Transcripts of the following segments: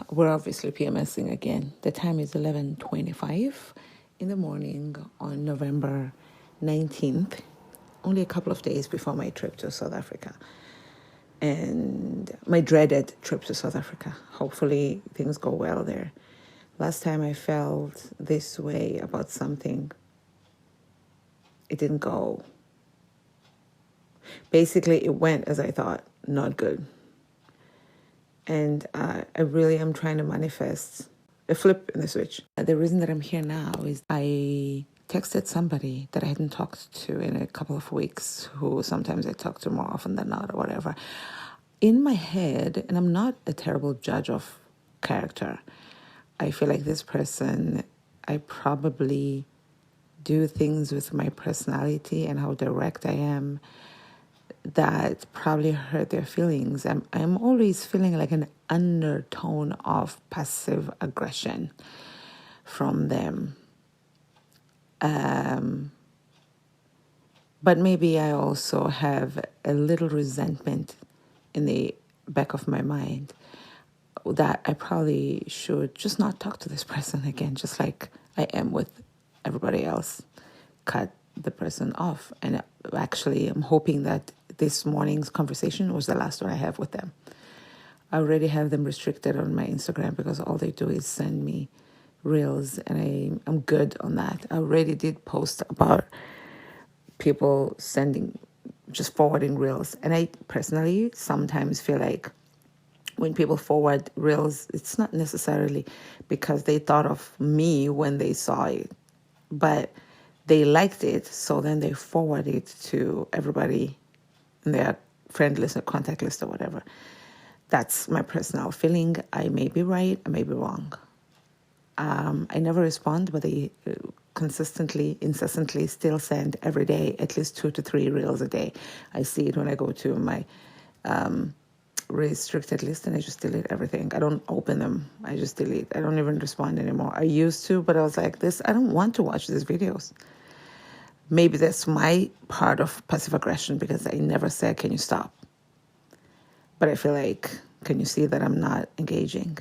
we're obviously PMSing again. The time is 11:25 in the morning on November 19th, only a couple of days before my trip to South Africa. And my dreaded trip to South Africa. Hopefully things go well there. Last time I felt this way about something, it didn't go. Basically, it went as I thought, not good. And I really am trying to manifest a flip in the switch. The reason that I'm here now is I texted somebody that I hadn't talked to in a couple of weeks, who sometimes I talk to more often than not or whatever. In my head, and I'm not a terrible judge of character, I feel like this person, I probably do things with my personality and how direct I am that probably hurt their feelings. I'm always feeling like an undertone of passive aggression from them. But maybe I also have a little resentment in the back of my mind that I probably should just not talk to this person again, just like I am with everybody else. Cut the person off. And actually, I'm hoping that this morning's conversation was the last one I have with them. I already have them restricted on my Instagram because all they do is send me reels, and I'm good on that. I already did post about people just forwarding reels. And I personally sometimes feel like when people forward reels, it's not necessarily because they thought of me when they saw it, but they liked it, so then they forward it to everybody in their friend list or contact list or whatever. That's my personal feeling. I may be right, I may be wrong. I never respond, but they incessantly still send every day at least 2 to 3 reels a day. I see it when I go to my restricted list, and I just delete everything. I don't open them. I just delete. I don't even respond anymore. I used to, but I was like, I don't want to watch these videos. Maybe that's my part of passive aggression, because I never said, can you stop? But I feel like, can you see that I'm not engaging?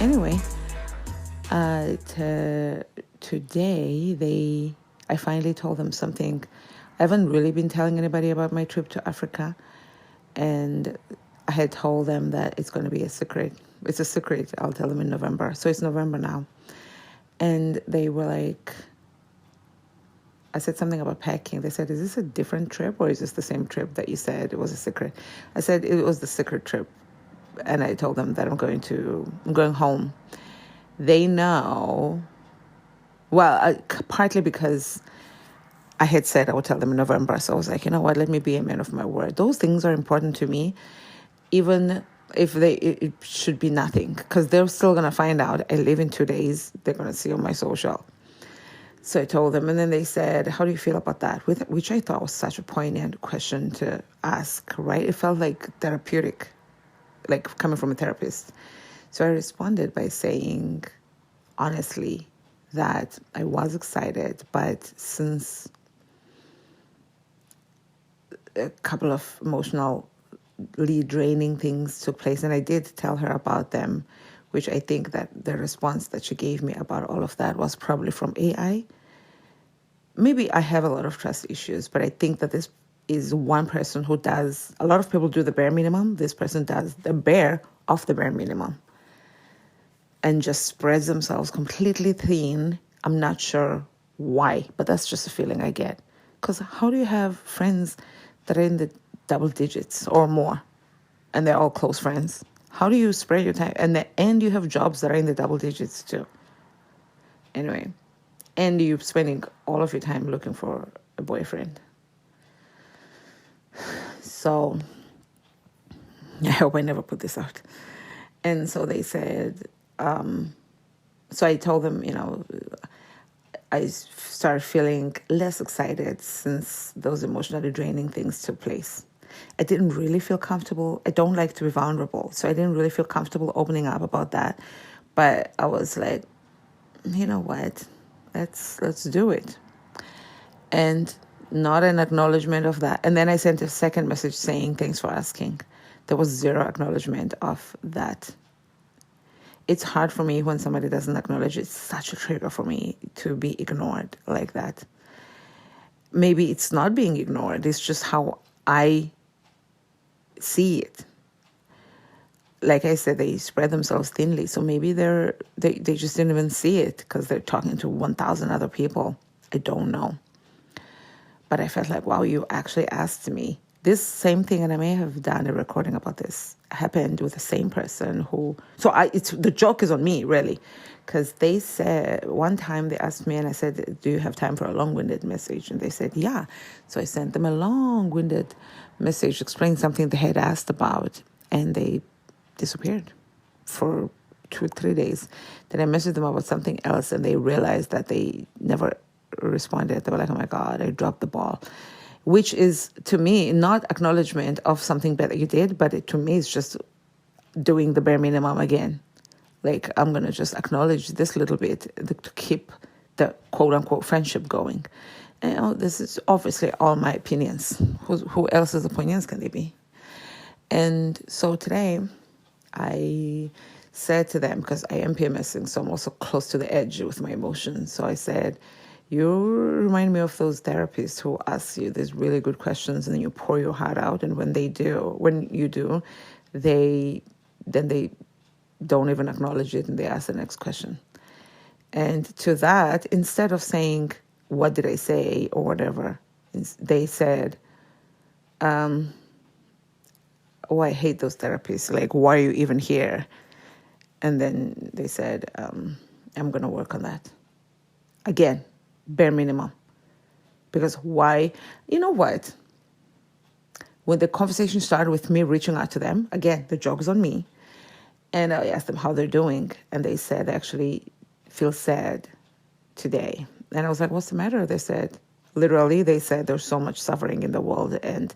Anyway, today I finally told them something. I haven't really been telling anybody about my trip to Africa, and I had told them that it's going to be a secret. It's a secret. I'll tell them in November. So it's November now. And they were like, I said something about packing. They said, is this a different trip, or is this the same trip that you said it was a secret? I said it was the secret trip. And I told them that I'm going home. They know, partly because I had said I would tell them in November. So I was like, you know what, let me be a man of my word. Those things are important to me, even if it should be nothing, because they're still going to find out. I leave in 2 days. They're going to see on my social. So I told them, and then they said, how do you feel about that? Which I thought was such a poignant question to ask, right? It felt like therapeutic, like coming from a therapist. So I responded by saying, honestly, that I was excited, but since a couple of emotionally draining things took place, and I did tell her about them, which I think that the response that she gave me about all of that was probably from AI. Maybe I have a lot of trust issues, but I think that this is one person who does, a lot of people do the bare minimum. This person does the bare of the bare minimum and just spreads themselves completely thin. I'm not sure why, but that's just a feeling I get. Because how do you have friends that are in the double digits or more, and they're all close friends? How do you spread your time? And you have jobs that are in the double digits too. Anyway, and you're spending all of your time looking for a boyfriend. So I hope I never put this out. And so they said, so I told them, I started feeling less excited since those emotionally draining things took place. I didn't really feel comfortable. I don't like to be vulnerable, so I didn't really feel comfortable opening up about that. But I was like, you know what? Let's do it. And not an acknowledgement of that. And then I sent a second message saying, thanks for asking. There was zero acknowledgement of that. It's hard for me when somebody doesn't acknowledge. It's such a trigger for me to be ignored like that. Maybe it's not being ignored. It's just how I see it. Like I said, they spread themselves thinly. So maybe they just didn't even see it because they're talking to 1,000 other people. I don't know. But I felt like, wow, you actually asked me. This same thing, and I may have done a recording about this, happened with the same person who... So the joke is on me, really. Because they said, one time they asked me, and I said, do you have time for a long-winded message? And they said, yeah. So I sent them a long-winded message explaining something they had asked about. And they disappeared for 2 or 3 days. Then I messaged them about something else, and they realized that they never responded. They were like, oh my God, I dropped the ball. Which is, to me, not acknowledgement of something bad that you did, but to me, it's just doing the bare minimum again. Like, I'm going to just acknowledge this little bit to keep the quote-unquote friendship going. And this is obviously all my opinions. Who else's opinions can they be? And so today, I said to them, because I am PMSing, so I'm also close to the edge with my emotions. So I said, you remind me of those therapists who ask you these really good questions and then you pour your heart out. And when you do, they don't even acknowledge it and they ask the next question. And to that, instead of saying, what did I say or whatever, they said, oh, I hate those therapists. Like, why are you even here? And then they said, I'm going to work on that. Again, bare minimum. Because why? You know what? When the conversation started with me reaching out to them, again, the joke is on me. And I asked them how they're doing. And they said, they actually feel sad today. And I was like, what's the matter? They said, literally, they said there's so much suffering in the world and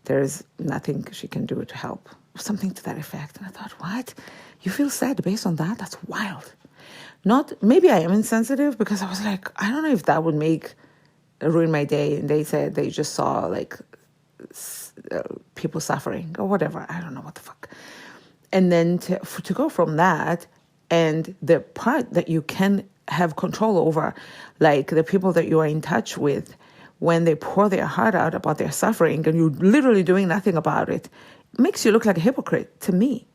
there's nothing she can do to help. Something to that effect. And I thought, what? You feel sad based on that? That's wild. Maybe I am insensitive because I was like, I don't know if that would ruin my day. And they said they just saw like people suffering or whatever. I don't know what the fuck. And then to go from that and the part that you can have control over, like the people that you are in touch with, when they pour their heart out about their suffering and you're literally doing nothing about it, makes you look like a hypocrite to me.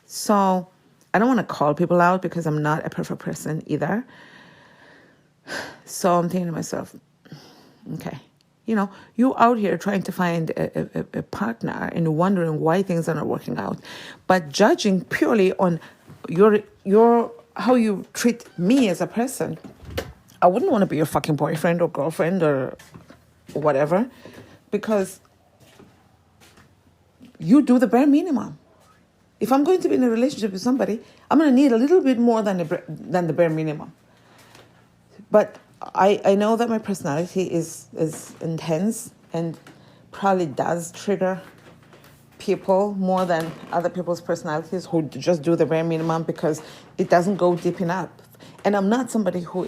So I don't want to call people out because I'm not a perfect person either. So I'm thinking to myself, okay, you're out here trying to find a partner and wondering why things are not working out, but judging purely on your how you treat me as a person. I wouldn't want to be your fucking boyfriend or girlfriend or whatever, because you do the bare minimum. If I'm going to be in a relationship with somebody, I'm going to need a little bit more than the bare minimum. But I know that my personality is intense and probably does trigger people more than other people's personalities who just do the bare minimum because it doesn't go deep enough. And I'm not somebody who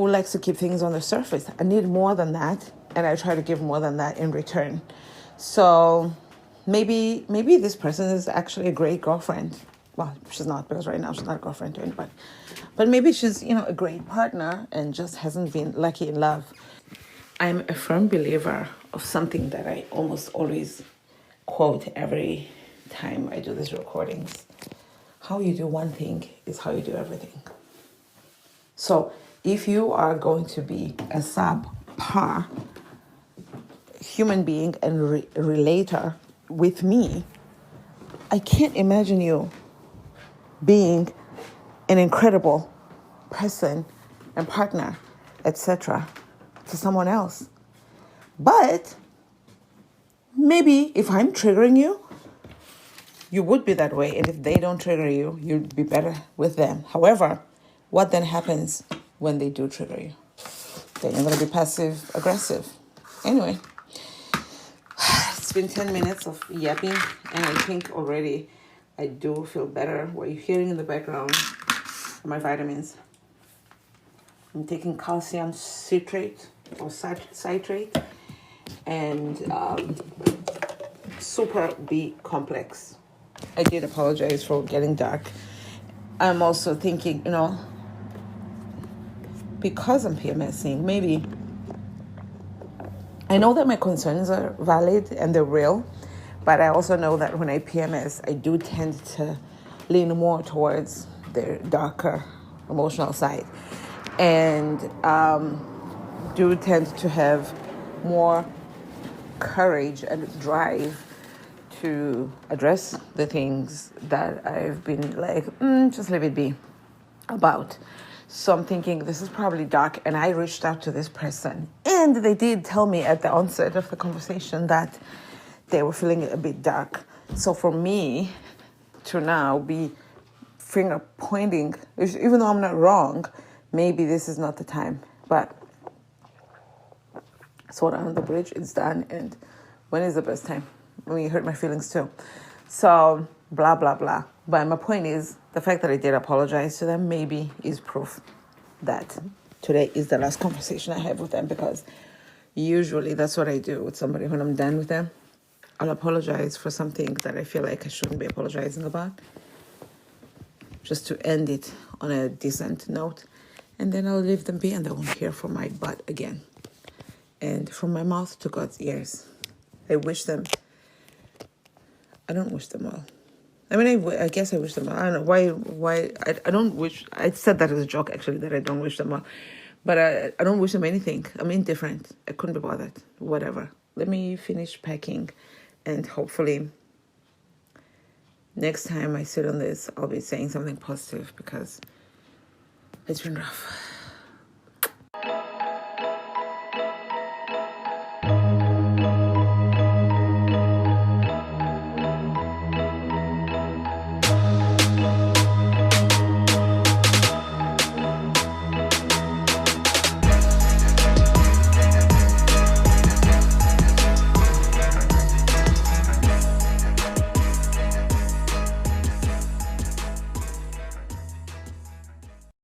likes to keep things on the surface. I need more than that, and I try to give more than that in return. So maybe this person is actually a great girlfriend. Well, she's not, because right now she's not a girlfriend to anybody. But maybe she's, a great partner and just hasn't been lucky in love. I'm a firm believer of something that I almost always quote every time I do these recordings. How you do one thing is how you do everything. So if you are going to be a subpar human being and relator with me, I can't imagine you being an incredible person and partner, etc., to someone else. But maybe if I'm triggering you, you would be that way. And if they don't trigger you, you'd be better with them. However, what then happens when they do trigger you. Then you're going to be passive aggressive. Anyway, it's been 10 minutes of yapping, and I think already I do feel better. What you're hearing in the background are my vitamins. I'm taking calcium citrate or citrate and super B complex. I did apologize for getting dark. I'm also thinking, because I'm PMSing, maybe I know that my concerns are valid and they're real, but I also know that when I PMS, I do tend to lean more towards the darker emotional side, and do tend to have more courage and drive to address the things that I've been like, just leave it be about. So I'm thinking this is probably dark, and I reached out to this person, and they did tell me at the onset of the conversation that they were feeling a bit dark. So for me to now be finger pointing, even though I'm not wrong, maybe this is not the time. But sort of on the bridge, it's done, and when is the best time? When you hurt my feelings too. So blah blah blah. But my point is, the fact that I did apologize to them maybe is proof that today is the last conversation I have with them, because usually that's what I do with somebody when I'm done with them. I'll apologize for something that I feel like I shouldn't be apologizing about, just to end it on a decent note, and then I'll leave them be, and they won't hear from my butt again. And from my mouth to God's ears, I don't wish them well. I mean, I guess I wish them well. I don't know why I don't wish. I said that as a joke, actually, that I don't wish them well. But I don't wish them anything. I'm indifferent. I couldn't be bothered. Whatever. Let me finish packing, and hopefully next time I sit on this, I'll be saying something positive, because it's been rough.